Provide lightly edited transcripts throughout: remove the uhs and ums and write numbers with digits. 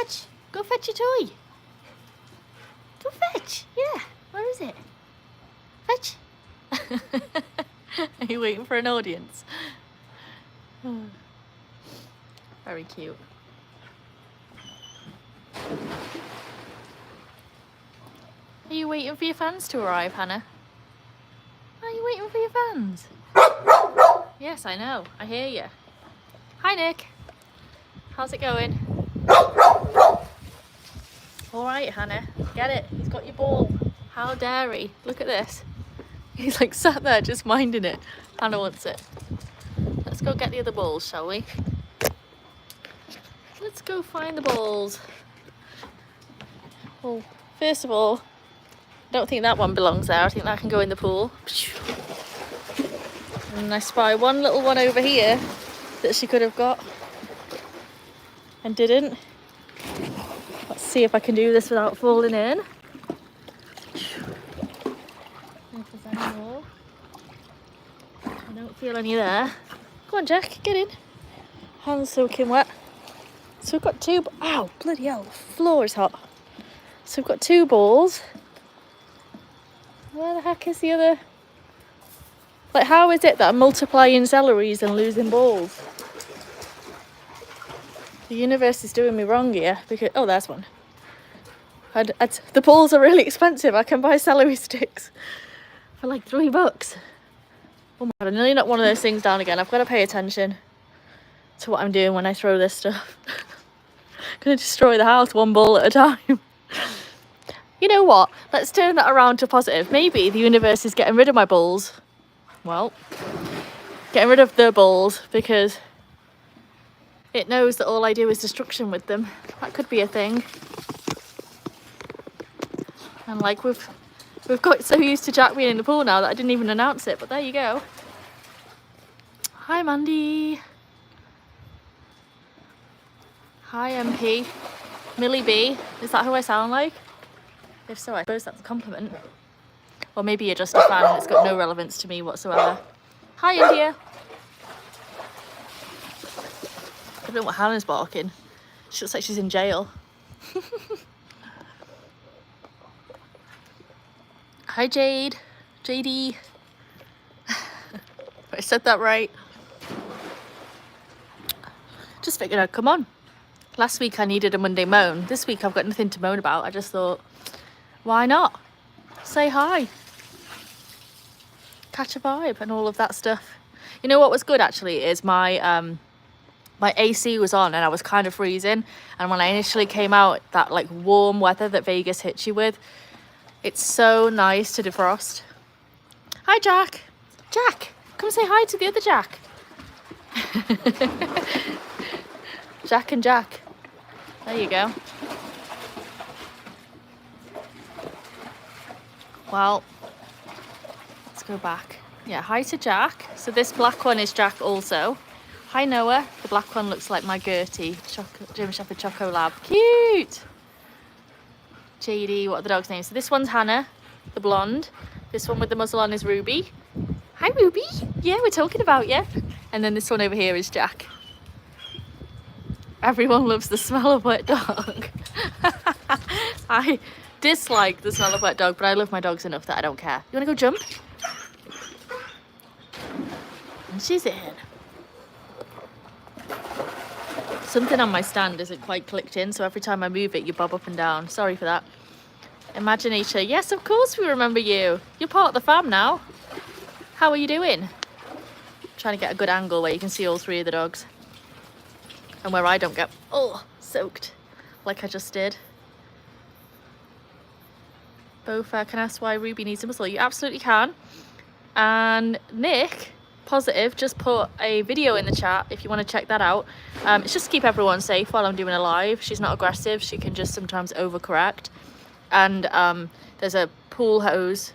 fetch. Go fetch your toy. Go fetch. Yeah. Where is it? Fetch. Are you waiting for an audience? Very cute. Are you waiting for your fans to arrive, Hannah? Are you waiting for your fans? Yes, I know. I hear you. Hi, Nick. How's it going? All right, Hannah. Get it. He's got your ball. How dare he? Look at this. He's like sat there just minding it. Hannah wants it. Let's go get the other balls, shall we? Let's go find the balls. Well, first of all, I don't think that one belongs there. I think that can go in the pool. And I spy one little one over here that she could have got and didn't. Let's see if I can do this without falling in. If there's any more. I don't feel any there. Go on, Jack, get in. Hands soaking wet. So we've got two. Ow, bloody hell, the floor is hot. So we've got two balls. Where the heck is the other? Like, how is it that I'm multiplying celeries and losing balls? The universe is doing me wrong here because, oh, there's one. The balls are really expensive. I can buy celery sticks for like $3. Oh my God, I nearly knocked one of those things down again. I've got to pay attention to what I'm doing when I throw this stuff. I'm going to destroy the house one ball at a time. You know what? Let's turn that around to positive. Maybe the universe is getting rid of my balls. Well, getting rid of the balls because it knows that all I do is destruction with them. That could be a thing. And like we've got so used to Jack being in the pool now that I didn't even announce it, but there you go. Hi, Mandy. Hi, MP. Millie B. Is that who I sound like? If so, I suppose that's a compliment. Or maybe you're just a fan and it's got no relevance to me whatsoever. Hi, India. I don't know what Hannah's barking. She looks like she's in jail. Hi, Jade. JD. I said that right. Just figured I'd come on. Last week I needed a Monday moan. This week I've got nothing to moan about. I just thought, why not? Say hi. Catch a vibe and all of that stuff. You know what was good actually is my AC was on and I was kind of freezing, and when I initially came out, that like warm weather that Vegas hits you with, it's so nice to defrost. Hi, Jack. Jack, come say hi to the other Jack. Jack and Jack. There you go. Well, let's go back. Yeah, hi to Jack. So this black one is Jack also. Hi, Noah. The black one looks like my Gertie, German Shepherd Choco Lab. Cute. JD, what are the dog's names? So this one's Hannah, the blonde. This one with the muzzle on is Ruby. Hi, Ruby. Yeah, we're talking about you. And then this one over here is Jack. Everyone loves the smell of wet dog. I dislike the smell of wet dog, but I love my dogs enough that I don't care. You want to go jump? And she's in. Something on my stand isn't quite clicked in, so every time I move it, you bob up and down. Sorry for that. Imaginator. Yes, of course we remember you. You're part of the fam now. How are you doing? Trying to get a good angle where you can see all three of the dogs. And where I don't get, soaked like I just did. Bofa can ask why Ruby needs a muzzle. You absolutely can. And Nick, positive, just put a video in the chat if you want to check that out. It's just to keep everyone safe while I'm doing a live. She's not aggressive. She can just sometimes overcorrect. And there's a pool hose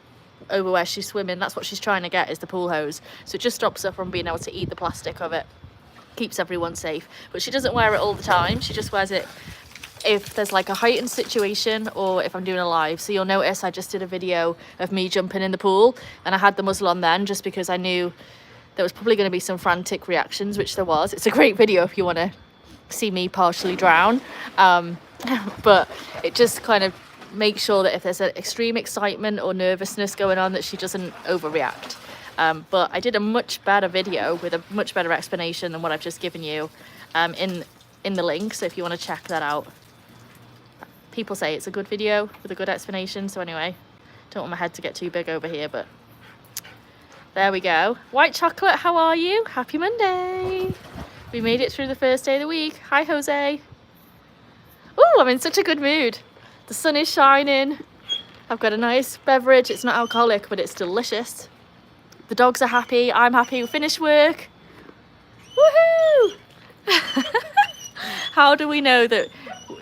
over where she's swimming. That's what she's trying to get, is the pool hose. So it just stops her from being able to eat the plastic of it. Keeps everyone safe. But she doesn't wear it all the time. She just wears it if there's like a heightened situation or if I'm doing a live. So you'll notice I just did a video of me jumping in the pool and I had the muzzle on then just because I knew there was probably going to be some frantic reactions, which there was. It's a great video if you want to see me partially drown. But it just kind of makes sure that if there's an extreme excitement or nervousness going on, that she doesn't overreact. But I did a much better video with a much better explanation than what I've just given you in the link, so if you want to check that out. People say it's a good video with a good explanation, so anyway, don't want my head to get too big over here, but there we go. White chocolate, how are you? Happy Monday. We made it through the first day of the week. Hi, Jose. Oh, I'm in such a good mood. The sun is shining. I've got a nice beverage. It's not alcoholic, but it's delicious. The dogs are happy. I'm happy. We finished work. Woohoo! How do we know that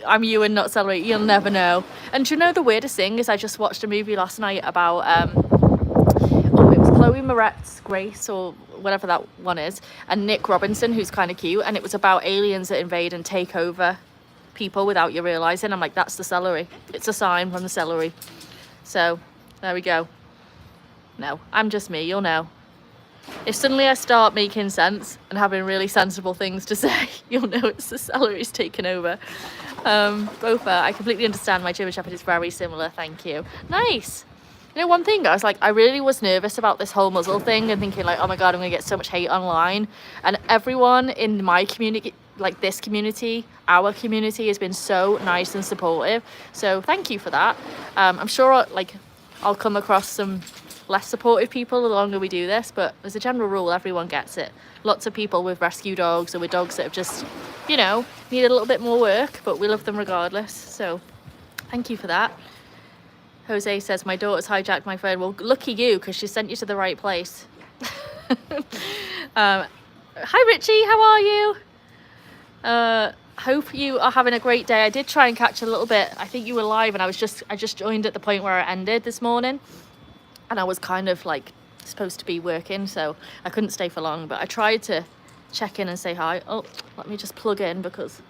I'm you and not celebrate? You'll never know. And do you know the weirdest thing is I just watched a movie last night about it was Chloe Moretz Grace or whatever that one is, and Nick Robinson, who's kind of cute, and it was about aliens that invade and take over people without you realizing. I'm like, that's the celery. It's a sign from the celery. So there we go. No, I'm just me, you'll know. If suddenly I start making sense and having really sensible things to say, you'll know it's the celery's taken over. Both I completely understand. My German Shepherd is very similar, thank you. Nice. You know, one thing, I was like, I really was nervous about this whole muzzle thing and thinking like, oh my God, I'm gonna get so much hate online. And everyone in my community, like this community, our community, has been so nice and supportive. So thank you for that. I'm sure I'll come across some less supportive people the longer we do this, but as a general rule, everyone gets it. Lots of people with rescue dogs or with dogs that have just, you know, needed a little bit more work, but we love them regardless. So thank you for that. Jose says, my daughter's hijacked my phone. Well, lucky you, because she sent you to the right place. Hi Richie, how are you? Hope you are having a great day. I did try and catch a little bit. I think you were live, and I just joined at the point where it ended this morning, and I was kind of like supposed to be working, so I couldn't stay for long, but I tried to check in and say hi. Oh, let me just plug in because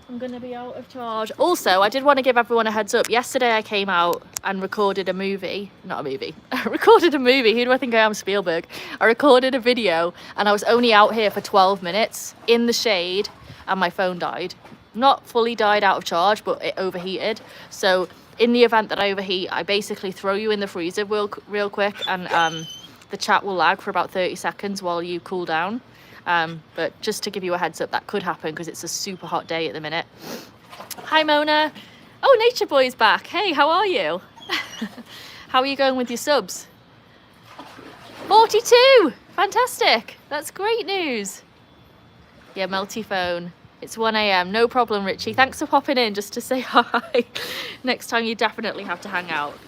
I'm gonna be out of charge. Also, I did want to give everyone a heads up. Yesterday I came out and recorded a movie. Not a movie. I recorded a movie. Who do I think I am, Spielberg? I recorded a video and I was only out here for 12 minutes in the shade and my phone died. Not fully died out of charge, but it overheated. So in the event that I overheat, I basically throw you in the freezer real quick, and the chat will lag for about 30 seconds while you cool down. But just to give you a heads up, that could happen because it's a super hot day at the minute. Hi Mona. Oh, Nature Boy's back. Hey, how are you? How are you going with your subs? 42. Fantastic. That's great news. Yeah, melty phone. It's 1 a.m. No problem, Richie. Thanks for popping in just to say hi. Next time you definitely have to hang out.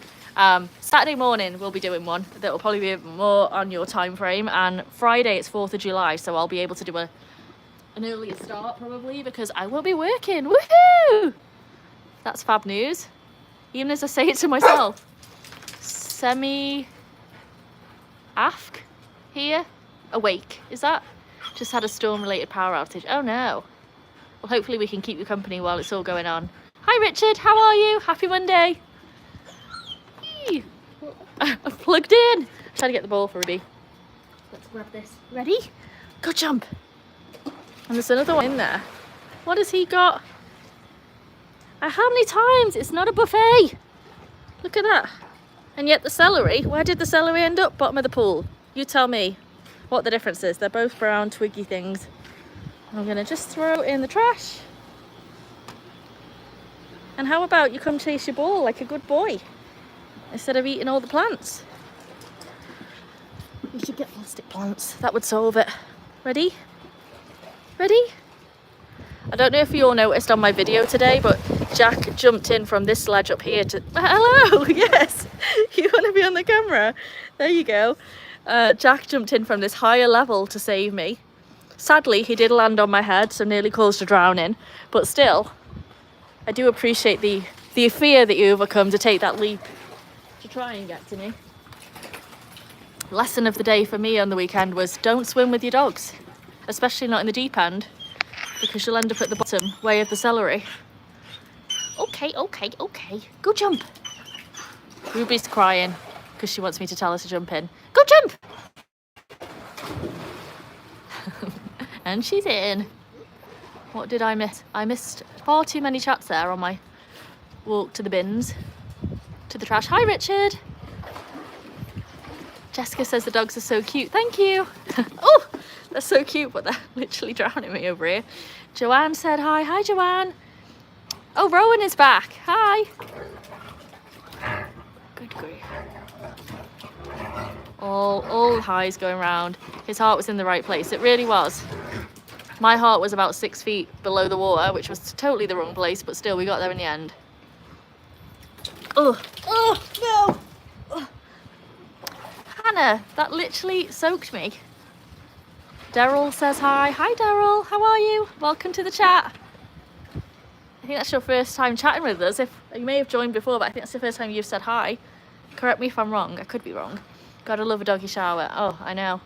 Saturday morning we'll be doing one that'll probably be more on your time frame, and Friday it's 4th of July, so I'll be able to do an earlier start probably because I won't be working. Woohoo! That's fab news, even as I say it to myself. Semi afk here, awake. Is that just had a storm related power outage? Oh no. Well, hopefully we can keep you company while it's all going on. Hi Richard, how are you? Happy Monday. I've plugged in. I'm trying to get the ball for Ruby. Let's grab this. Ready? Go jump. And there's another one in there. What has he got? How many times? It's not a buffet. Look at that. And yet the celery, where did the celery end up? Bottom of the pool. You tell me what the difference is. They're both brown twiggy things. I'm going to just throw it in the trash. And how about you come chase your ball like a good boy instead of eating all the plants? You should get plastic plants. That would solve it. Ready? Ready? I don't know if you all noticed on my video today, but Jack jumped in from this ledge up here to... Hello! Yes! You want to be on the camera? There you go. Jack jumped in from this higher level to save me. Sadly, he did land on my head, so nearly caused a drowning. But still, I do appreciate the fear that you overcome to take that leap to try and get to me. Lesson of the day for me on the weekend was don't swim with your dogs, especially not in the deep end, because you'll end up at the bottom way of the celery. Okay, okay, okay. Go jump. Ruby's crying because she wants me to tell her to jump in. Go jump! And she's in. What did I miss? I missed far too many chats there on my walk to the bins, to the trash. Hi, Richard. Jessica says the dogs are so cute. Thank you. Oh, they're so cute, but they're literally drowning me over here. Joanne said hi. Hi, Joanne. Oh, Rowan is back. Hi. Good grief. All highs going round. His heart was in the right place. It really was. My heart was about 6 feet below the water, which was totally the wrong place, but still, we got there in the end. Oh, no. Oh. Hannah, that literally soaked me. Daryl says hi. Hi, Daryl. How are you? Welcome to the chat. I think that's your first time chatting with us. If you may have joined before, but I think that's the first time you've said hi. Correct me if I'm wrong. I could be wrong. Gotta love a doggy shower. Oh, I know.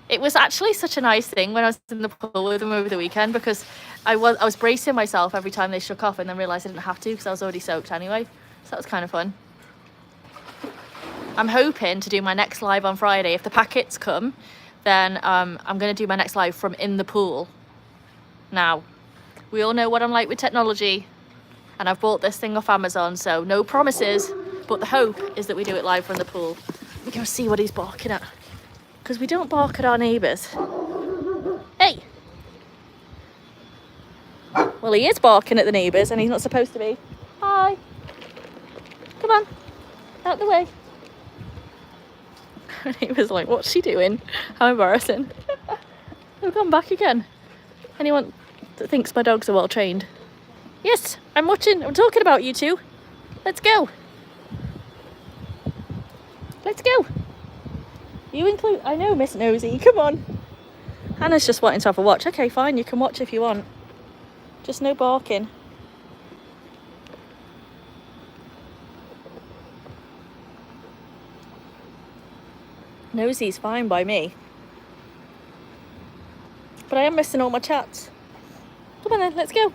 It was actually such a nice thing when I was in the pool with them over the weekend, because I was bracing myself every time they shook off, and then realised I didn't have to because I was already soaked anyway. So that was kind of fun. I'm hoping to do my next live on Friday. If the packets come, then I'm going to do my next live from in the pool. Now, we all know what I'm like with technology, and I've bought this thing off Amazon, so no promises, but the hope is that we do it live from the pool. We can see what he's barking at, because we don't bark at our neighbours. Hey! Well, he is barking at the neighbours, and he's not supposed to be. Hi! Come on, out the way. Her neighbour's like, what's she doing? How embarrassing. We've gone back again. Anyone that thinks my dogs are well trained? Yes, I'm talking about you two. Let's go. Let's go. You include, I know, Miss Nosy, come on. Hannah's just wanting to have a watch. Okay, fine, you can watch if you want. Just no barking. Nosy's fine by me. But I am missing all my chats. Come on then, let's go.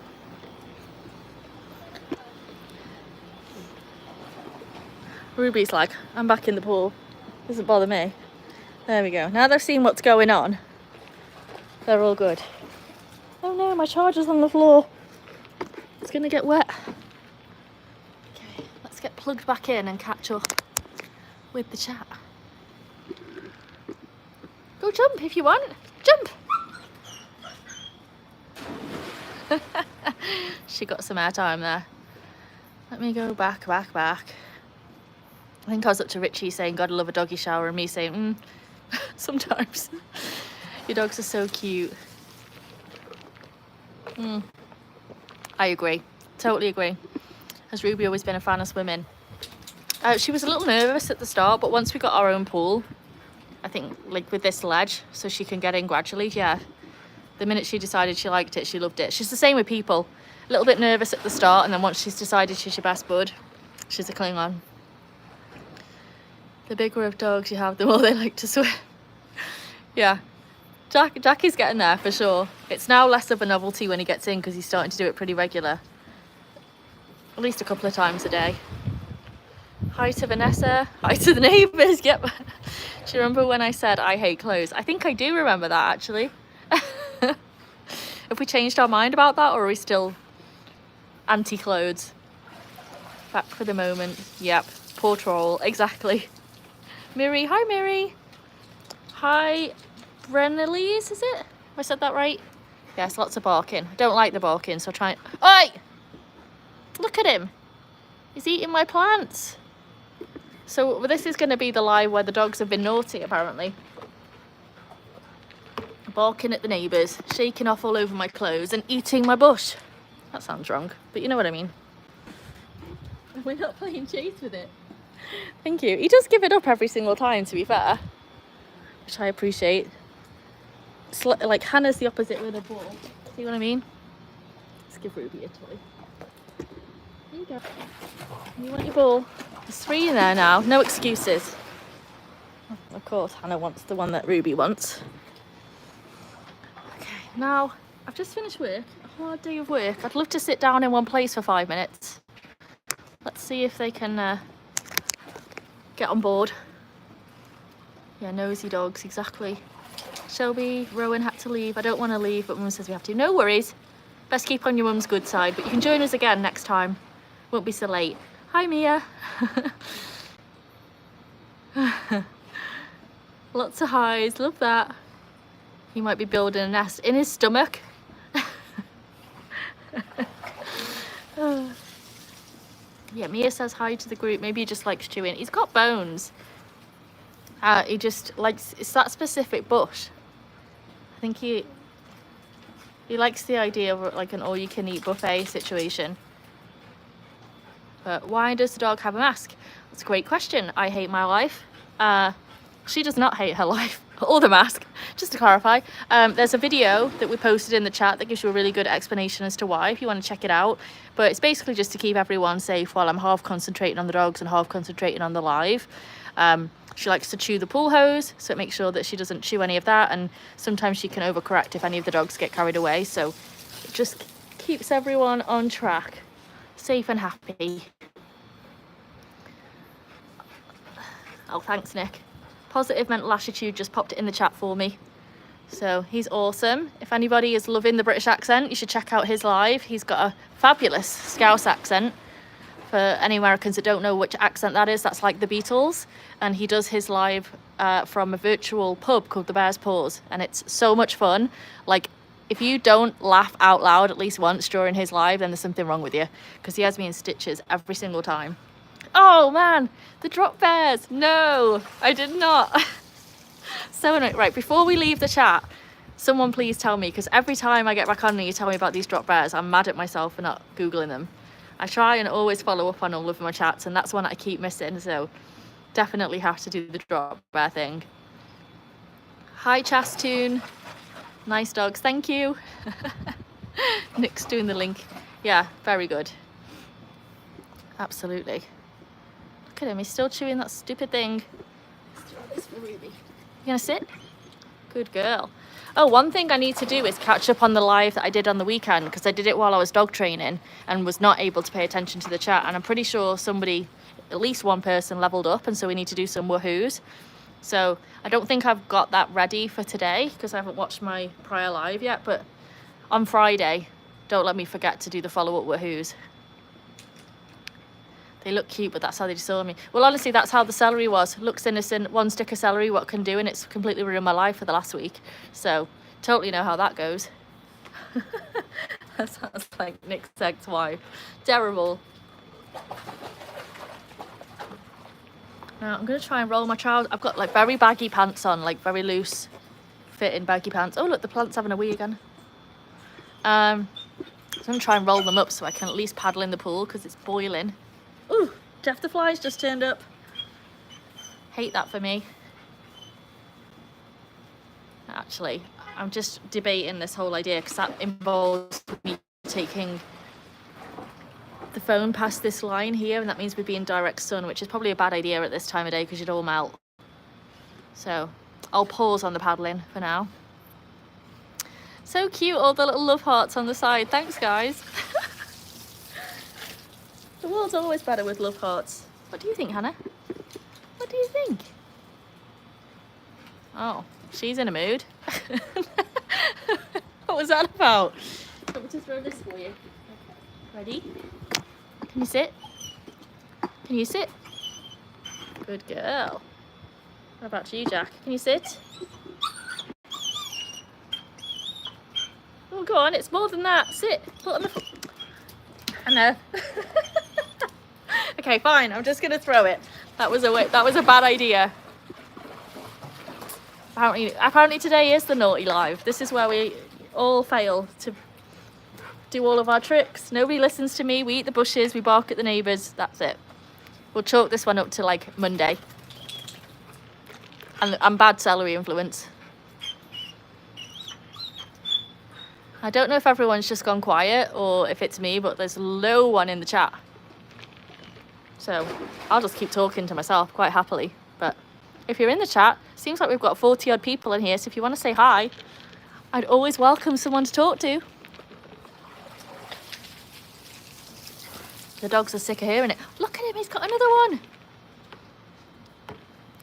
Ruby's like, I'm back in the pool. Doesn't bother me. There we go. Now they've seen what's going on, they're all good. Oh no, my charger's on the floor. It's gonna get wet. Okay, let's get plugged back in and catch up with the chat. Go jump if you want. Jump! She got some airtime there. Let me go back. I think I was up to Richie saying, gotta love a doggy shower, and me saying, sometimes. Your dogs are so cute. I agree. Totally agree. Has Ruby always been a fan of swimming? She was a little nervous at the start, but once we got our own pool, I think, like with this ledge, so she can get in gradually, yeah. The minute she decided she liked it, she loved it. She's the same with people. A little bit nervous at the start, and then once she's decided she's your best bud, she's a Klingon. The bigger of dogs you have, the more they like to swim. Yeah. Jackie's getting there for sure. It's now less of a novelty when he gets in, because he's starting to do it pretty regular. At least a couple of times a day. Hi to Vanessa. Hi to the neighbours. Yep. Do you remember when I said I hate clothes? I think I do remember that, actually. Have we changed our mind about that, or are we still anti-clothes? Back for the moment. Yep. Poor troll. Exactly. Miri. Hi, Miri. Hi, Brennelise, is it? Have I said that right? Yes, lots of barking. I don't like the barking, so try. Oi! Look at him. He's eating my plants. So this is going to be the live where the dogs have been naughty, apparently. Barking at the neighbours, shaking off all over my clothes, and eating my bush. That sounds wrong, but you know what I mean. We're not playing chase with it. Thank you. He does give it up every single time, to be fair, which I appreciate. It's like Hannah's the opposite with a ball. See what I mean? Let's give Ruby a toy. There you go. You want your ball? There's 3 in there now. No excuses. Of course, Hannah wants the one that Ruby wants. Okay, now I've just finished work. A hard day of work. I'd love to sit down in one place for 5 minutes. Let's see if they can get on board. Yeah, nosy dogs, exactly. Shelby, Rowan had to leave. I don't want to leave, but Mum says we have to. No worries. Best keep on your mum's good side, but you can join us again next time. Won't be so late. Hi, Mia. Lots of highs, love that. He might be building a nest in his stomach. Yeah, Mia says hi to the group. Maybe he just likes chewing. He's got bones. He just likes, it's that specific bush. I think he likes the idea of like an all-you-can-eat buffet situation. But why does the dog have a mask? That's a great question. I hate my life. She does not hate her life or the mask, just to clarify. There's a video that we posted in the chat that gives you a really good explanation as to why, if you want to check it out. But it's basically just to keep everyone safe while I'm half concentrating on the dogs and half concentrating on the live. She likes to chew the pool hose, so it makes sure that she doesn't chew any of that, and sometimes she can overcorrect if any of the dogs get carried away. So it just keeps everyone on track, safe and happy. Oh, thanks, Nick. Positive mental attitude just popped it in the chat for me. So he's awesome. If anybody is loving the British accent, you should check out his live. He's got a fabulous Scouse accent. For any Americans that don't know which accent that is, that's like the Beatles. And he does his live from a virtual pub called the Viva Paws. And it's so much fun. Like, if you don't laugh out loud at least once during his live, then there's something wrong with you. Because he has me in stitches every single time. Oh man, the drop bears. No, I did not. So annoying. Right, before we leave the chat, someone please tell me, because every time I get back on and you tell me about these drop bears, I'm mad at myself for not Googling them. I try and always follow up on all of my chats, and that's one I keep missing, so definitely have to do the drop bear thing. Hi, Chastoon. Nice dogs, thank you. Nick's doing the link. Yeah, very good. Absolutely. Look at him, he's still chewing that stupid thing. Let's try this for Ruby. You gonna sit? Good girl. Oh, one thing I need to do is catch up on the live that I did on the weekend, because I did it while I was dog training and was not able to pay attention to the chat. And I'm pretty sure somebody, at least one person, leveled up, and so we need to do some woohoos. So I don't think I've got that ready for today because I haven't watched my prior live yet, but on Friday, don't let me forget to do the follow-up woohoos. They look cute, but that's how they saw me. Well, honestly, that's how the celery was. Looks innocent, one stick of celery, what can do, and it's completely ruined my life for the last week. So, totally know how that goes. That sounds like Nick's ex-wife. Terrible. Now, I'm going to try and roll my trousers. I've got, like, very baggy pants on, like, very loose fitting baggy pants. Oh, look, the plant's having a wee again. So I'm going to try and roll them up so I can at least paddle in the pool because it's boiling. Ooh, Jeff the flies just turned up. Hate that for me. Actually, I'm just debating this whole idea because that involves me taking the phone past this line here, and that means we'd be in direct sun, which is probably a bad idea at this time of day because you'd all melt. So I'll pause on the paddling for now. So cute, all the little love hearts on the side. Thanks, guys. The world's always better with love hearts. What do you think, Hannah? What do you think? Oh, she's in a mood. What was that about? Let me just throw this for you. Ready? Can you sit? Can you sit? Good girl. What about you, Jack? Can you sit? Oh, go on, it's more than that. Sit. Put on the foot. I know. Okay, fine. I'm just gonna throw it. That was a bad idea. Apparently today is the naughty live. This is where we all fail to do all of our tricks. Nobody listens to me. We eat the bushes. We bark at the neighbours. That's it. We'll chalk this one up to like Monday. And I'm bad celery influence. I don't know if everyone's just gone quiet or if it's me, but there's no one in the chat. So I'll just keep talking to myself quite happily. But if you're in the chat, seems like we've got 40 odd people in here. So if you want to say hi, I'd always welcome someone to talk to. The dogs are sick of hearing it. Look at him, he's got another one.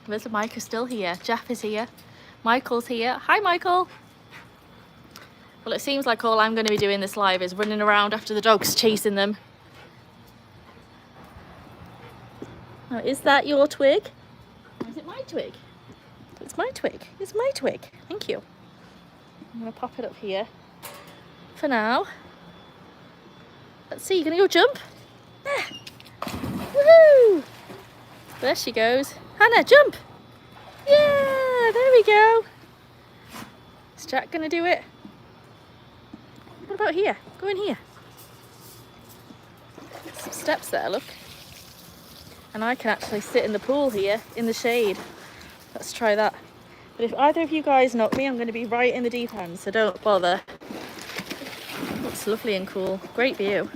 Liz and Mike are still here. Jeff is here. Michael's here. Hi, Michael. Well, it seems like all I'm going to be doing this live is running around after the dogs, chasing them. Now, is that your twig? Or is it my twig? It's my twig. It's my twig. Thank you. I'm going to pop it up here for now. Let's see, you're going to go jump? There. Woohoo! There she goes. Hannah, jump! Yeah, there we go. Is Jack going to do it? What about here? Go in here. Some steps there, look. And I can actually sit in the pool here in the shade. Let's try that. But if either of you guys knock me, I'm going to be right in the deep end, so don't bother. Looks lovely and cool. Great view.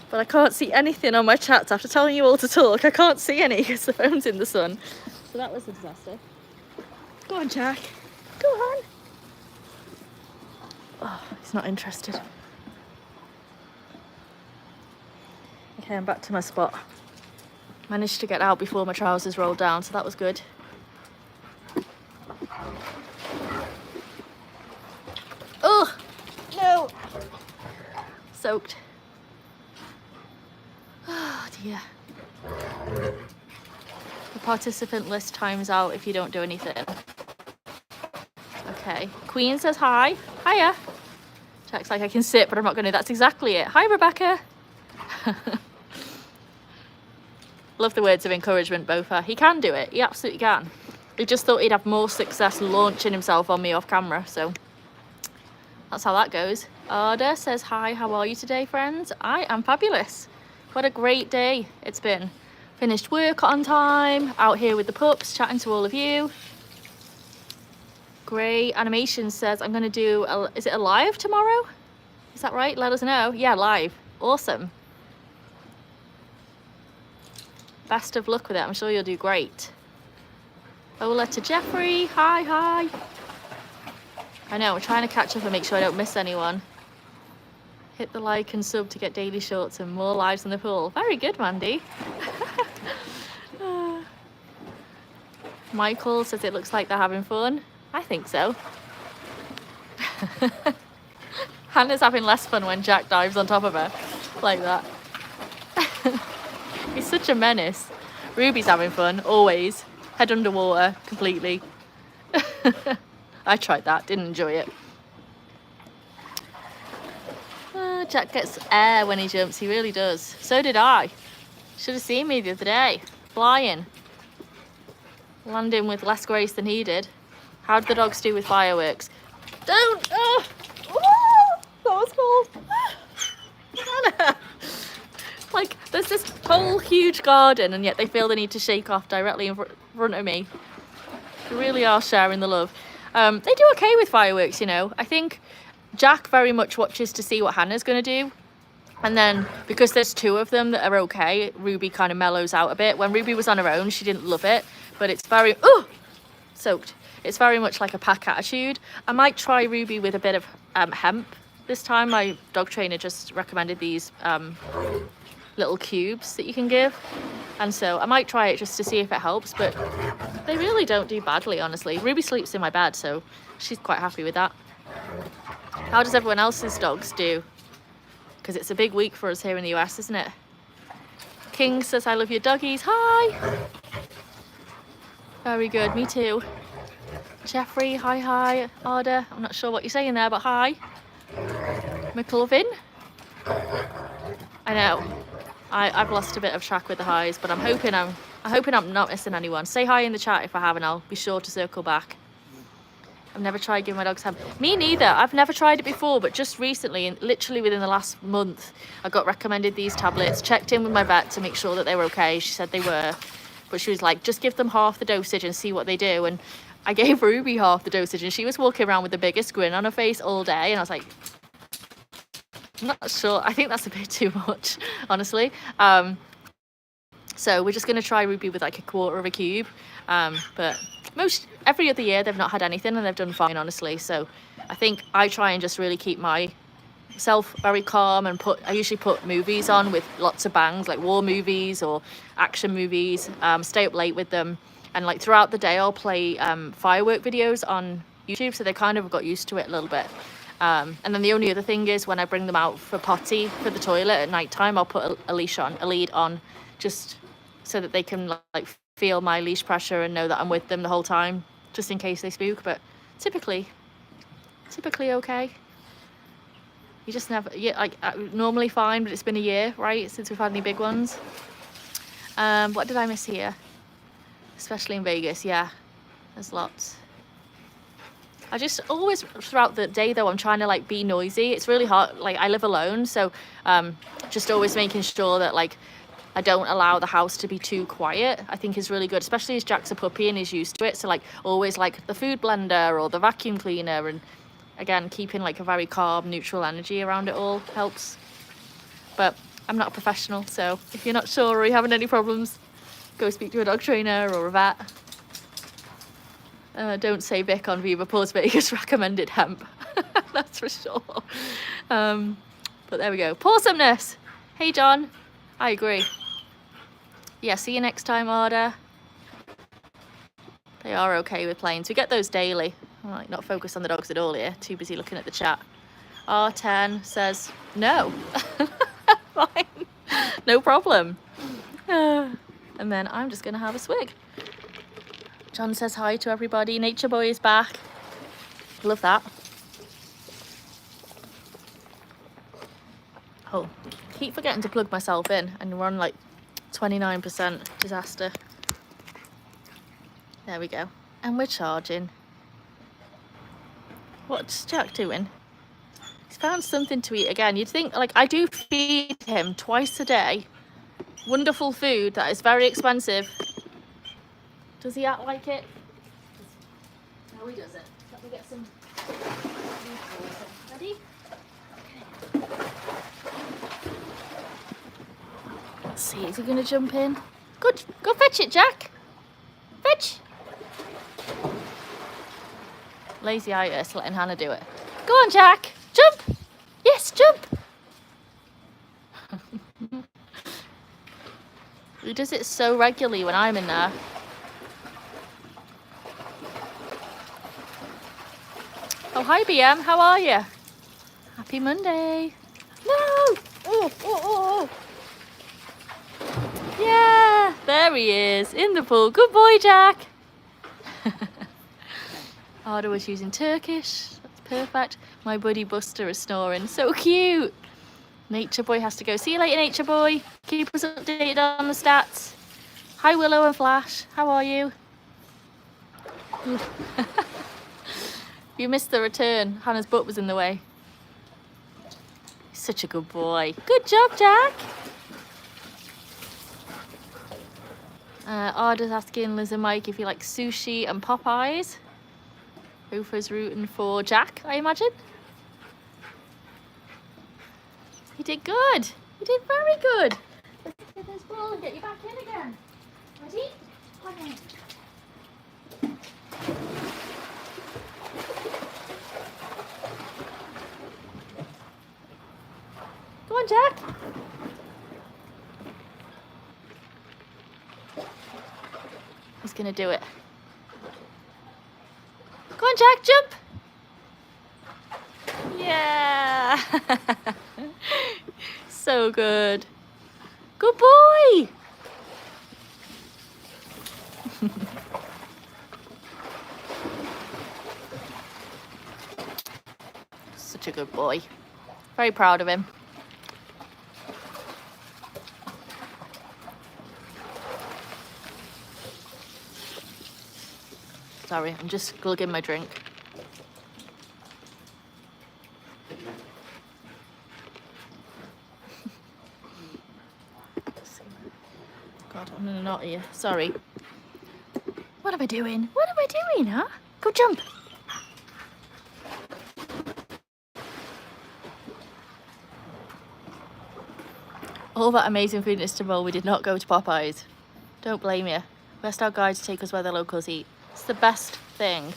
But I can't see anything on my chats. After telling you all to talk, I can't see any because the phone's in the sun. So that was a disaster. Go on, Jack. Go on. Oh, he's not interested. Okay, I'm back to my spot. Managed to get out before my trousers rolled down, so that was good. Oh, no. Soaked. Oh dear. The participant list times out if you don't do anything. Okay, Queen says hi. Hiya. Jack's like, I can sit, but I'm not going to. That's exactly it. Hi, Rebecca. Love the words of encouragement, Bofa. He can do it. He absolutely can. He just thought he'd have more success launching himself on me off camera, so that's how that goes. Arda says, hi, how are you today, friends? I am fabulous. What a great day it's been. Finished work on time, out here with the pups, chatting to all of you. Great. Animation says, I'm going to do, is it a live tomorrow? Is that right? Let us know. Yeah, live. Awesome. Best of luck with it. I'm sure you'll do great. Ola to Jeffrey. Hi, hi. I know, we're trying to catch up and make sure I don't miss anyone. Hit the like and sub to get daily shorts and more lives in the pool. Very good, Mandy. Michael says it looks like they're having fun. I think so. Hannah's having less fun when Jack dives on top of her. Like that. He's such a menace. Ruby's having fun, always. Head underwater, completely. I tried that, didn't enjoy it. Jack gets air when he jumps, he really does. So did I. Should have seen me the other day, flying. Landing with less grace than he did. How did the dogs do with fireworks? Don't! Oh! Oh! That was cold. Hannah! Like, there's this whole huge garden and yet they feel the need to shake off directly in front of me. They really are sharing the love. They do okay with fireworks, you know. I think Jack very much watches to see what Hannah's going to do. And then, because there's two of them that are okay, Ruby kind of mellows out a bit. When Ruby was on her own, she didn't love it. But it's very... Oh! Soaked. It's very much like a pack attitude. I might try Ruby with a bit of hemp this time. My dog trainer just recommended these little cubes that you can give. And so I might try it just to see if it helps. But they really don't do badly, honestly. Ruby sleeps in my bed, so she's quite happy with that. How does everyone else's dogs do? Because it's a big week for us here in the US, isn't it? King says, I love your doggies. Hi! Very good, me too. Jeffrey, hi, hi. Arda, I'm not sure what you're saying there, but hi. McLovin. I know. I've lost a bit of track with the highs, but I'm hoping I'm not missing anyone. Say hi in the chat if I have, and I'll be sure to circle back. I've never tried giving my dogs hemp. Me neither. I've never tried it before, but just recently, and literally within the last month, I got recommended these tablets. Checked in with my vet to make sure that they were okay. She said they were, but she was like, just give them half the dosage and see what they do. And I gave Ruby half the dosage, and she was walking around with the biggest grin on her face all day. And I was like, I'm not sure. I think that's a bit too much, honestly. So we're just going to try Ruby with like a quarter of a cube. But every other year they've not had anything and they've done fine, honestly. So I think I try and just really keep myself very calm and I usually put movies on with lots of bangs, like war movies or action movies, stay up late with them. And like throughout the day I'll play firework videos on YouTube, so they kind of got used to it a little bit. And then the only other thing is when I bring them out for potty for the toilet at night time, I'll put a lead on, just so that they can like feel my leash pressure and know that I'm with them the whole time, just in case they spook. But typically okay. You just never, yeah, like normally fine, but it's been a year, right, since we've had any big ones. What did I miss here? Especially in Vegas, yeah, there's lots. I just always, throughout the day though, I'm trying to like be noisy. It's really hard, like I live alone, so just always making sure that like I don't allow the house to be too quiet, I think is really good, especially as Jack's a puppy and he's used to it. So like always like the food blender or the vacuum cleaner, and again, keeping like a very calm, neutral energy around it all helps. But I'm not a professional, so if you're not sure or you're having any problems, go speak to a dog trainer or a vet. Don't say Vic on Viva Paws Vegas recommended hemp. That's for sure. But there we go. Pawsomeness. Hey, John. I agree. Yeah, see you next time, Arda. They are okay with planes. We get those daily. I'm like not focused on the dogs at all here. Too busy looking at the chat. R10 says no. Fine. No problem. And then I'm just going to have a swig. John says hi to everybody. Nature Boy is back. Love that. Oh, keep forgetting to plug myself in, and we're on like 29% disaster. There we go. And we're charging. What's Jack doing? He's found something to eat again. You'd think, like, I do feed him twice a day. Wonderful food that is very expensive. Does he act like it? No, he doesn't. Let me get some. Ready? Okay. Let's see, is he going to jump in? Good. Go fetch it, Jack. Fetch. Lazy itis, letting Hannah do it. Go on, Jack. Jump. Yes, jump. He does it so regularly when I'm in there. Oh, hi, BM. How are you? Happy Monday. No! Oh. Yeah, there he is, in the pool. Good boy, Jack. Arda was using Turkish. That's perfect. My buddy Buster is snoring. So cute. Nature Boy has to go. See you later, Nature Boy. Keep us updated on the stats. Hi, Willow and Flash. How are you? You missed the return. Hannah's butt was in the way. He's such a good boy. Good job, Jack. Arda's asking Liz and Mike if you like sushi and Popeyes. Rufa's rooting for Jack, I imagine. You did good. You did very good. Let's get this ball and get you back in again. Ready? Come on. Go on, Jack. He's gonna do it. Go on, Jack, jump. Yeah. So good. Good boy. Such a good boy. Very proud of him. Sorry, I'm just glugging my drink. God, I'm not here. Sorry. What am I doing? What am I doing, huh? Go jump. All that amazing food in Istanbul, we did not go to Popeyes. Don't blame you. We asked our guide to take us where the locals eat. It's the best thing.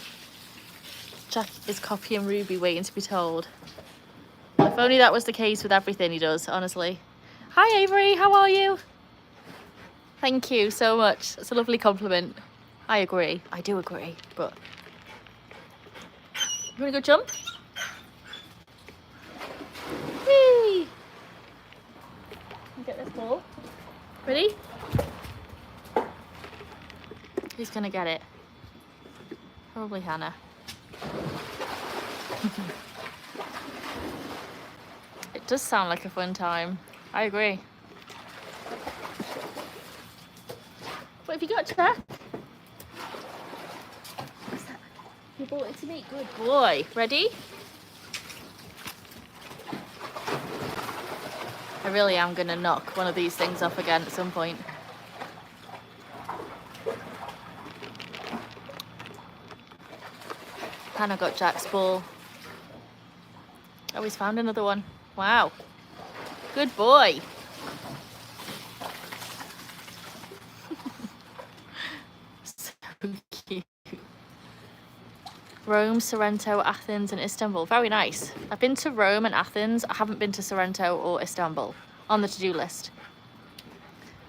Jack is copying Ruby, waiting to be told. If only that was the case with everything he does, honestly. Hi, Avery. How are you? Thank you so much. That's a lovely compliment. I agree. I do agree, but... You wanna go jump? Whee! Get this ball. Ready? Who's gonna get it? Probably Hannah. It does sound like a fun time. I agree. What have you got, Jack? What's that? You brought it to me. Good boy. Ready? I really am gonna knock one of these things off again at some point. Hannah got Jack's ball. Oh, he's found another one. Wow. Good boy. So cute. Rome, Sorrento, Athens and Istanbul. Very nice. I've been to Rome and Athens. I haven't been to Sorrento or Istanbul on the to-do list.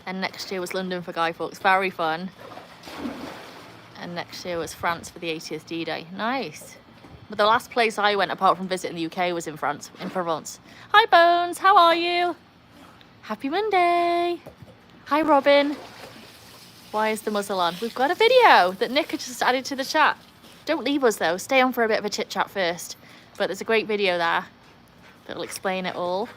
And next year was London for Guy Fawkes. Very fun. And next year was France for the 80th D-Day. Nice. But the last place I went apart from visiting the UK was in France, in Provence. Hi Bones, how are you? Happy Monday. Hi Robin. Why is the muzzle on? We've got a video that Nick had just added to the chat. Don't leave us though, stay on for a bit of a chit chat first. But there's a great video there that'll explain it all.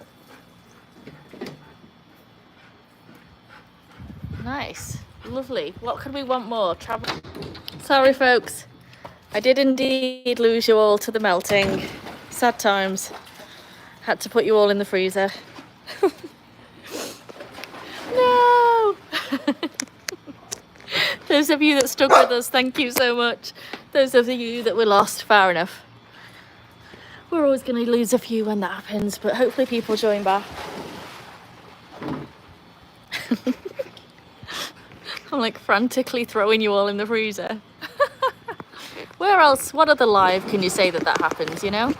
Nice, lovely. What could we want more? Travel. Sorry folks, I did indeed lose you all to the melting. Sad times. Had to put you all in the freezer. No! Those of you that stuck with us, thank you so much. Those of you that were lost, fair enough. We're always going to lose a few when that happens, but hopefully people join back. I'm like frantically throwing you all in the freezer. Where else, what other live can you say that happens, you know?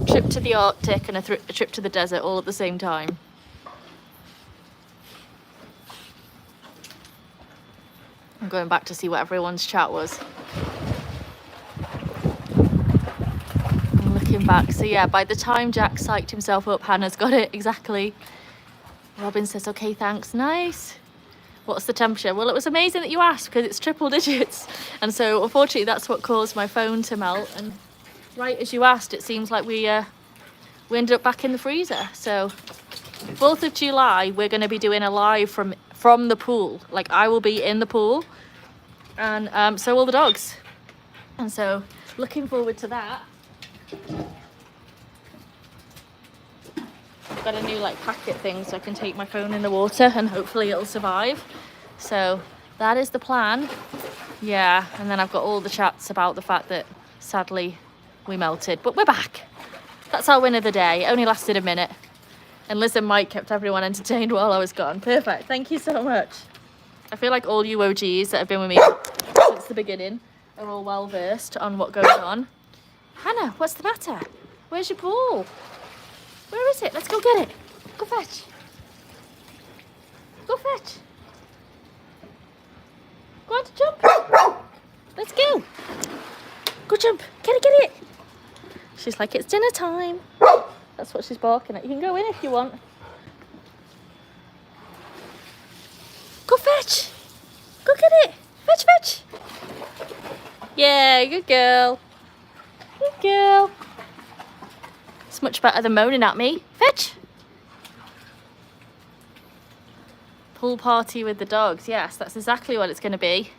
Trip to the Arctic and a trip to the desert all at the same time. I'm going back to see what everyone's chat was. I'm looking back. So yeah, by the time Jack psyched himself up, Hannah's got it, exactly. Robin says, okay, thanks, nice. What's the temperature? Well, it was amazing that you asked because it's triple digits. And so unfortunately that's what caused my phone to melt. And right as you asked, it seems like we ended up back in the freezer. So 4th of July, we're going to be doing a live from the pool. Like I will be in the pool and so will the dogs. And so looking forward to that. I've got a new like packet thing so I can take my phone in the water and hopefully it'll survive. So that is the plan. Yeah, and then I've got all the chats about the fact that sadly we melted, but we're back. That's our win of the day. It only lasted a minute. And Liz and Mike kept everyone entertained while I was gone. Perfect. Thank you so much. I feel like all you OGs that have been with me since the beginning are all well versed on what goes on. Hannah, what's the matter? Where's your ball? Where is it? Let's go get it. Go fetch. Go fetch. Go on to jump. Let's go. Go jump. Get it. She's like, it's dinner time. That's what she's barking at. You can go in if you want. Go fetch. Go get it. Fetch. Yeah, good girl. Good girl. It's much better than moaning at me. Fetch. Pool party with the dogs. Yes, that's exactly what it's going to be.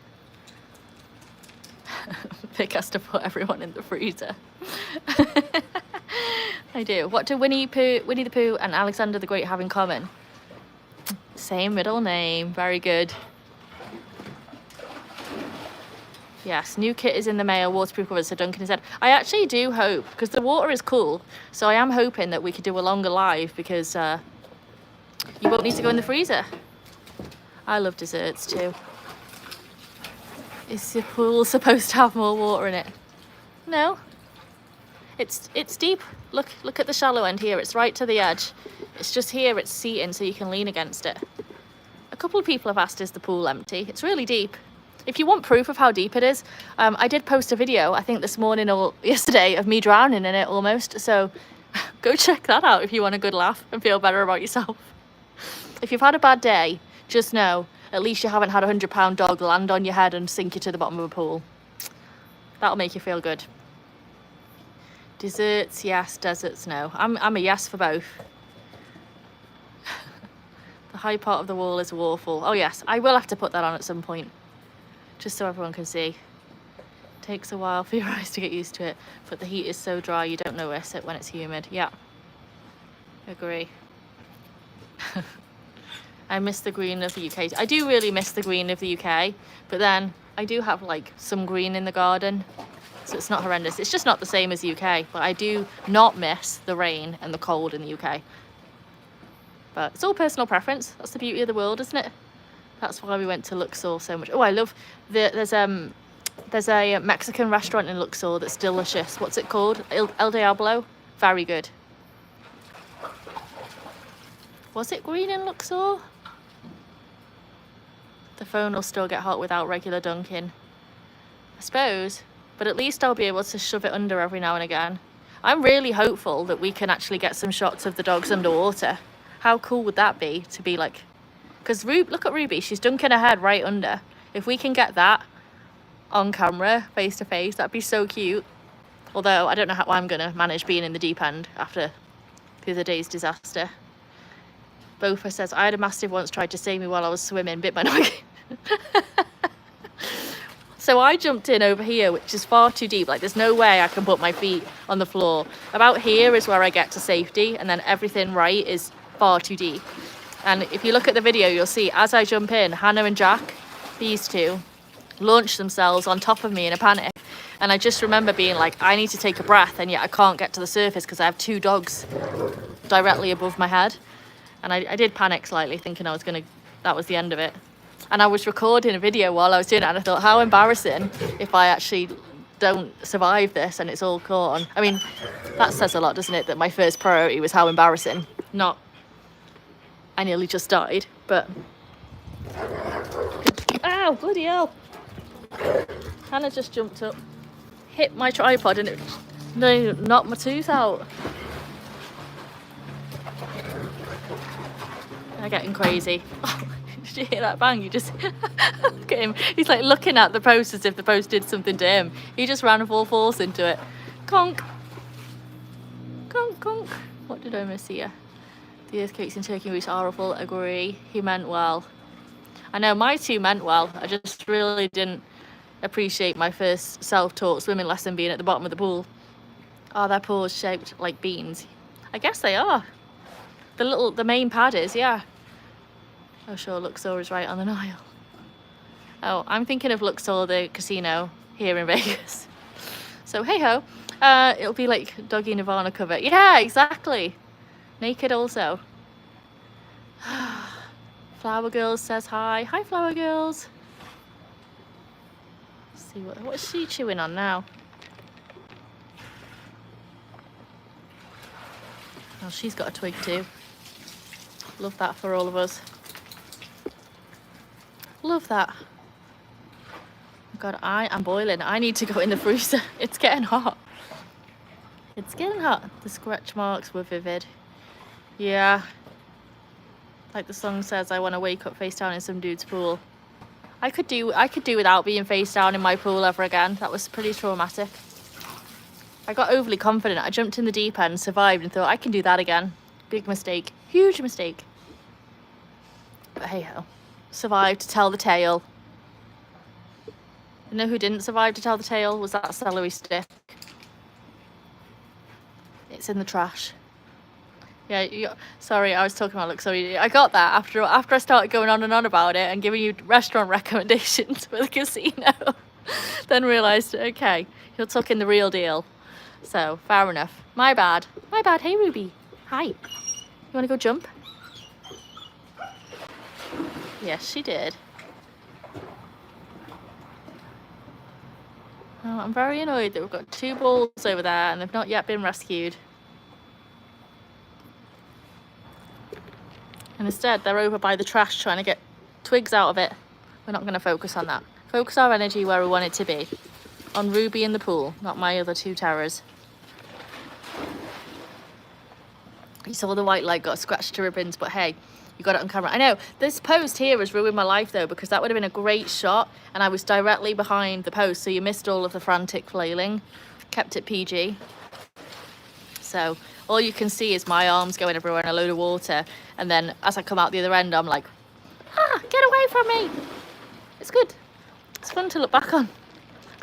Vic has to put everyone in the freezer. I do. What do Winnie the Pooh and Alexander the Great have in common? Same middle name. Very good. Yes, new kit is in the mail, waterproof covers, so Duncan has said. I actually do hope, because the water is cool, so I am hoping that we could do a longer live, because you won't need to go in the freezer. I love desserts too. Is the pool supposed to have more water in it? No. It's deep. Look at the shallow end here. It's right to the edge. It's just here it's seating so you can lean against it. A couple of people have asked, is the pool empty? It's really deep. If you want proof of how deep it is, I did post a video, I think this morning or yesterday, of me drowning in it almost. So go check that out if you want a good laugh and feel better about yourself. If you've had a bad day, just know, at least you haven't had a 100-pound dog land on your head and sink you to the bottom of a pool. That'll make you feel good. Desserts, yes. Deserts, no. I'm a yes for both. The high part of the wall is awful. Oh yes, I will have to put that on at some point, just so everyone can see. Takes a while for your eyes to get used to it, but the heat is so dry you don't notice it when it's humid. Yeah, agree. I miss the green of the UK. I do really miss the green of the UK, but then I do have like some green in the garden, so it's not horrendous. It's just not the same as the UK, but I do not miss the rain and the cold in the UK. But it's all personal preference. That's the beauty of the world, isn't it? That's why we went to Luxor so much. Oh, I love there's a Mexican restaurant in Luxor that's delicious. What's it called? El Diablo. Very good. Was it green in Luxor? The phone will still get hot without regular dunking, I suppose. But at least I'll be able to shove it under every now and again. I'm really hopeful that we can actually get some shots of the dogs underwater. How cool would that be to be like, because look at Ruby, she's dunking her head right under. If we can get that on camera, face to face, that'd be so cute. Although I don't know how I'm gonna manage being in the deep end after the other day's disaster. Bofa says, I had a mastiff once tried to save me while I was swimming, bit my noggin. So I jumped in over here, which is far too deep. Like, there's no way I can put my feet on the floor. About here is where I get to safety, and then everything right is far too deep. And if you look at the video, you'll see as I jump in, Hannah and Jack, these two, launch themselves on top of me in a panic. And I just remember being like, I need to take a breath, and yet I can't get to the surface because I have two dogs directly above my head. And I did panic slightly, thinking that was the end of it. And I was recording a video while I was doing it, and I thought, how embarrassing if I actually don't survive this and it's all caught on. I mean, that says a lot, doesn't it? That my first priority was how embarrassing, not I nearly just died, but... Ow, bloody hell. Hannah just jumped up, hit my tripod, and it knocked my tooth out. They're getting crazy. Oh, did you hear that bang? You just look at him. He's like looking at the post as if the post did something to him. He just ran full force into it. Conk. Conk, conk. What did I miss here? The earthquakes in Turkey and Greece are awful. Agree. He meant well. I know my two meant well. I just really didn't appreciate my first self-taught swimming lesson being at the bottom of the pool. Are their paws shaped like beans? I guess they are. The main pad is, yeah. Oh, sure, Luxor is right on the Nile. Oh, I'm thinking of Luxor, the casino here in Vegas. So, hey-ho. It'll be like Doggy Nirvana cover. Yeah, exactly. Naked also. Flower Girls says hi. Hi, Flower Girls. Let's see, what is she chewing on now? Oh, she's got a twig too. Love that for all of us. Love that. Oh God, I am boiling. I need to go in the freezer. It's getting hot. It's getting hot. The scratch marks were vivid. Yeah. Like the song says, I want to wake up face down in some dude's pool. I could do without being face down in my pool ever again. That was pretty traumatic. I got overly confident. I jumped in the deep end, survived, and thought I can do that again. Big mistake. Huge mistake. But hey ho. Survived to tell the tale. You know who didn't survive to tell the tale? Was that celery stick. It's in the trash. Yeah, sorry, I was talking about Luxor. I got that after I started going on and on about it and giving you restaurant recommendations for the casino. Then realised, okay, you're talking the real deal. So, fair enough. My bad. My bad. Hey, Ruby. Hi. You want to go jump? Yes, she did. Oh, I'm very annoyed that we've got two balls over there and they've not yet been rescued. And instead, they're over by the trash trying to get twigs out of it. We're not going to focus on that. Focus our energy where we want it to be. On Ruby in the pool, not my other two terrors. You saw the white light got scratched to ribbons, but hey, you got it on camera. I know, this post here has ruined my life though, because that would have been a great shot and I was directly behind the post, so you missed all of the frantic flailing. Kept it PG. So all you can see is my arms going everywhere in a load of water, and then as I come out the other end, I'm like, get away from me. It's good. It's fun to look back on.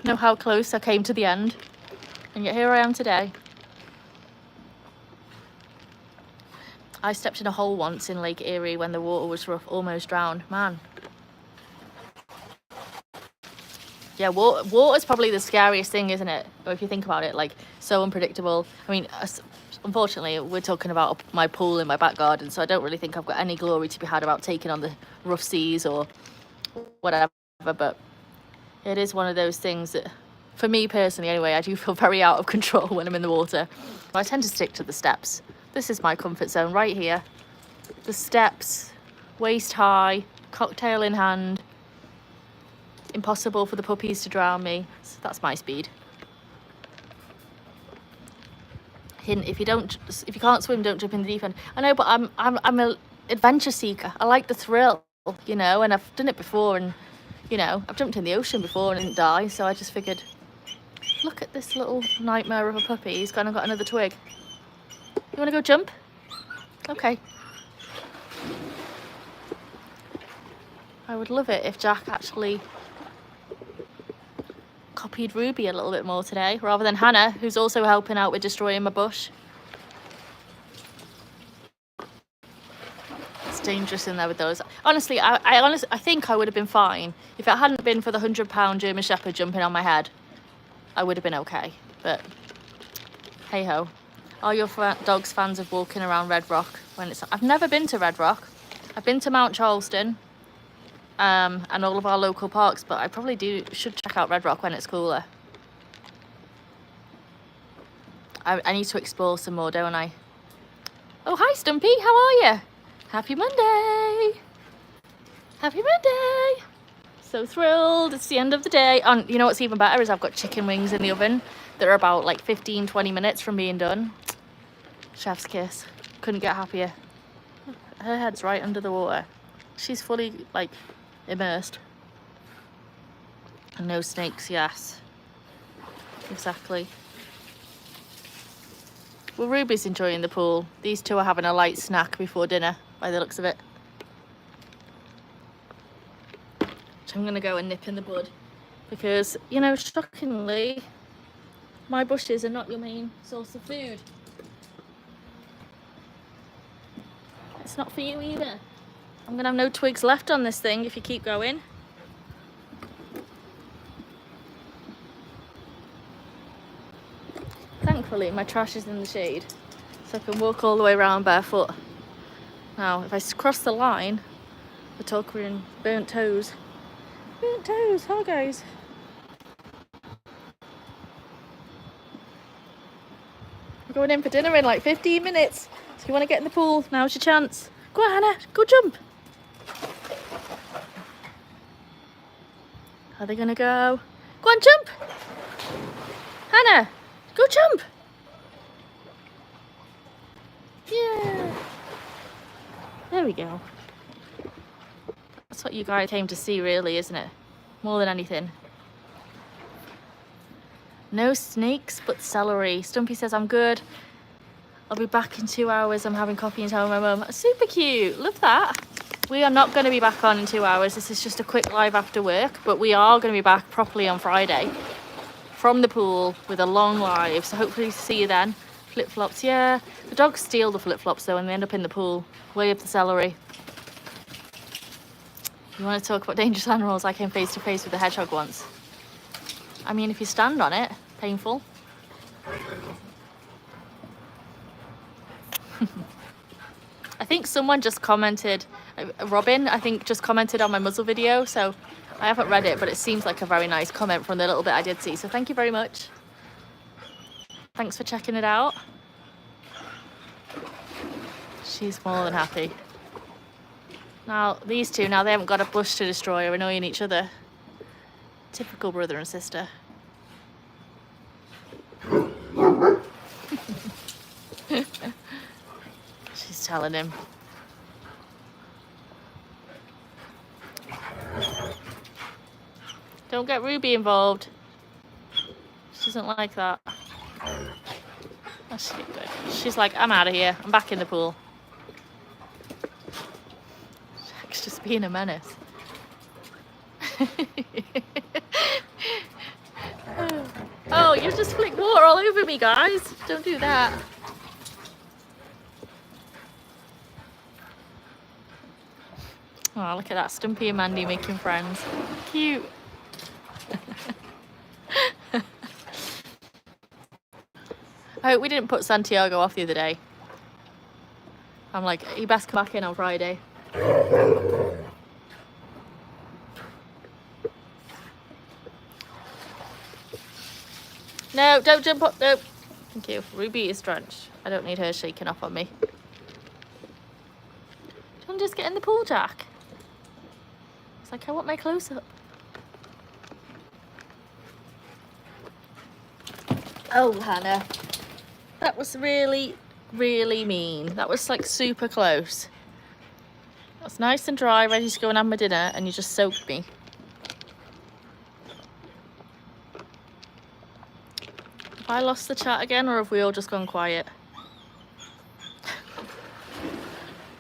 Know how close I came to the end, and yet here I am today. I stepped in a hole once in Lake Erie when the water was rough, almost drowned. Man. Yeah, water's probably the scariest thing, isn't it? Or if you think about it, like, so unpredictable. I mean, unfortunately, we're talking about my pool in my back garden, so I don't really think I've got any glory to be had about taking on the rough seas or whatever, but it is one of those things that, for me personally anyway, I do feel very out of control when I'm in the water. I tend to stick to the steps. This is my comfort zone right here. The steps, waist high, cocktail in hand. Impossible for the puppies to drown me. So that's my speed. Hint: if you can't swim, don't jump in the deep end. I know, but I'm an adventure seeker. I like the thrill, you know, and I've done it before, and you know, I've jumped in the ocean before and didn't die, so I just figured, look at this little nightmare of a puppy. He's gone and got another twig. You want to go jump? Okay. I would love it if Jack actually copied Ruby a little bit more today, rather than Hannah, who's also helping out with destroying my bush. It's dangerous in there with those. Honestly, I think I would have been fine if it hadn't been for the 100-pound German Shepherd jumping on my head. I would have been okay, but hey ho. Are your dogs fans of walking around Red Rock when it's... I've never been to Red Rock. I've been to Mount Charleston and all of our local parks, but I probably should check out Red Rock when it's cooler. I need to explore some more, don't I? Oh, hi Stumpy, how are you? Happy Monday. Happy Monday. So thrilled, it's the end of the day. And you know what's even better is I've got chicken wings in the oven that are about like 15-20 minutes from being done. Chef's kiss. Couldn't get happier. Her head's right under the water. She's fully like immersed. And no snakes, yes. Exactly. Well, Ruby's enjoying the pool. These two are having a light snack before dinner, by the looks of it. So I'm going to go and nip in the bud. Because, you know, shockingly, my bushes are not your main source of food. It's not for you either. I'm going to have no twigs left on this thing if you keep going. Thankfully, my trash is in the shade, so I can walk all the way around barefoot. Now, if I cross the line, we're talking burnt toes. Burnt toes, hi guys. We're going in for dinner in like 15 minutes. So if you want to get in the pool, now's your chance. Go on, Hannah, go jump. Are they gonna go? Go on, jump. Hannah, go jump. Yeah. There we go. That's what you guys came to see, really, isn't it? More than anything. No snakes, but celery. Stumpy says, I'm good. I'll be back in 2 hours. I'm having coffee and telling my mum. Super cute. Love that. We are not going to be back on in 2 hours. This is just a quick live after work, but we are going to be back properly on Friday from the pool with a long live. So hopefully see you then. Flip-flops, yeah. The dogs steal the flip-flops though and they end up in the pool. Way up the celery. You want to talk about dangerous animals? I came face to face with a hedgehog once. I mean, if you stand on it, painful. I think someone just commented, Robin, I think just commented on my muzzle video, so I haven't read it, but it seems like a very nice comment from the little bit I did see, so thank you very much. Thanks for checking it out. She's more than happy. Now, these two, now they haven't got a bush to destroy or annoying each other. Typical brother and sister. She's telling him. Don't get Ruby involved. She doesn't like that. That's good. She's like, I'm out of here. I'm back in the pool. She's just being a menace. Oh, you just flicked water all over me, guys. Don't do that. Oh, look at that. Stumpy and Mandy making friends. Cute. I hope we didn't put Santiago off the other day. I'm like, he best come back in on Friday. No, don't jump up. No. Thank you. Ruby is drenched. I don't need her shaking off on me. Do you want to just get in the pool, Jack? It's like, I want my close-up. Oh, Hannah. That was really, really mean. That was like super close. I was nice and dry, ready to go and have my dinner, and you just soaked me. Have I lost the chat again, or have we all just gone quiet?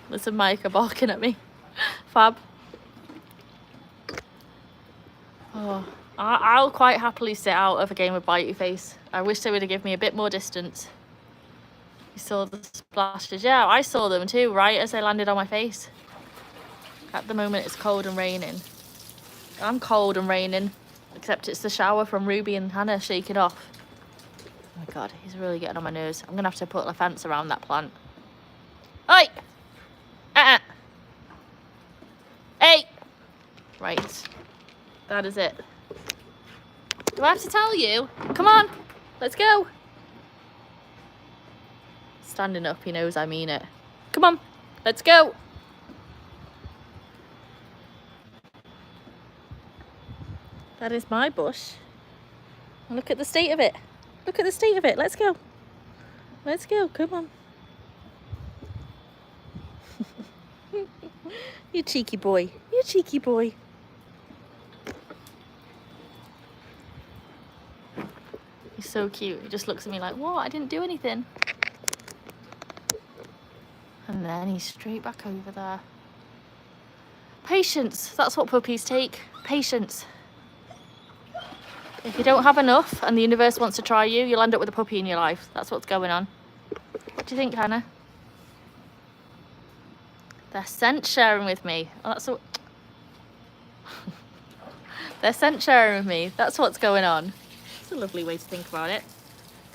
Liz and Mike are barking at me. Fab. Oh, I'll quite happily sit out of a game of Bitey Face. I wish they would have given me a bit more distance. You saw the splashes. Yeah, I saw them too, right as they landed on my face. At the moment, it's cold and raining. I'm cold and raining, except it's the shower from Ruby and Hannah shaking off. Oh my God, he's really getting on my nerves. I'm going to have to put a fence around that plant. Oi! Hey! Right. That is it. Do I have to tell you? Come on, let's go. Standing up, he knows I mean it. Come on, let's go. That is my bush. And look at the state of it. Look at the state of it. Let's go. Let's go, come on. You cheeky boy. You cheeky boy. He's so cute. He just looks at me like, what? I didn't do anything. And then he's straight back over there. Patience. That's what puppies take. Patience. If you don't have enough and the universe wants to try you, you'll end up with a puppy in your life. That's what's going on. What do you think, Hannah? They're scent sharing with me. Oh, that's what... They're scent sharing with me. That's what's going on. It's a lovely way to think about it.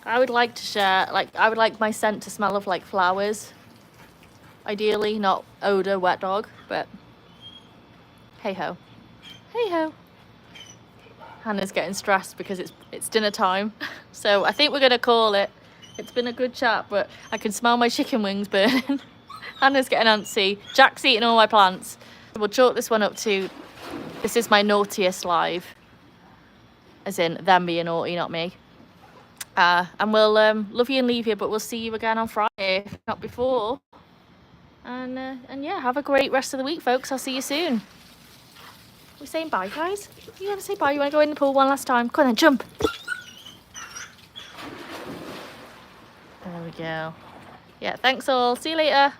I would like to share, like, I would like my scent to smell of like flowers. Ideally, not odor, wet dog, but hey ho. Hey ho. Hannah's getting stressed because it's dinner time. So I think we're gonna call it. It's been a good chat, but I can smell my chicken wings burning. Hannah's getting antsy. Jack's eating all my plants. We'll chalk this one up to, this is my naughtiest live. As in them being naughty, not me. And we'll love you and leave you, but we'll see you again on Friday, if not before. And yeah, have a great rest of the week, folks. I'll see you soon. We're saying bye, guys. You want to say bye? You want to go in the pool one last time? Come on then, jump. There we go. Yeah, thanks all. See you later.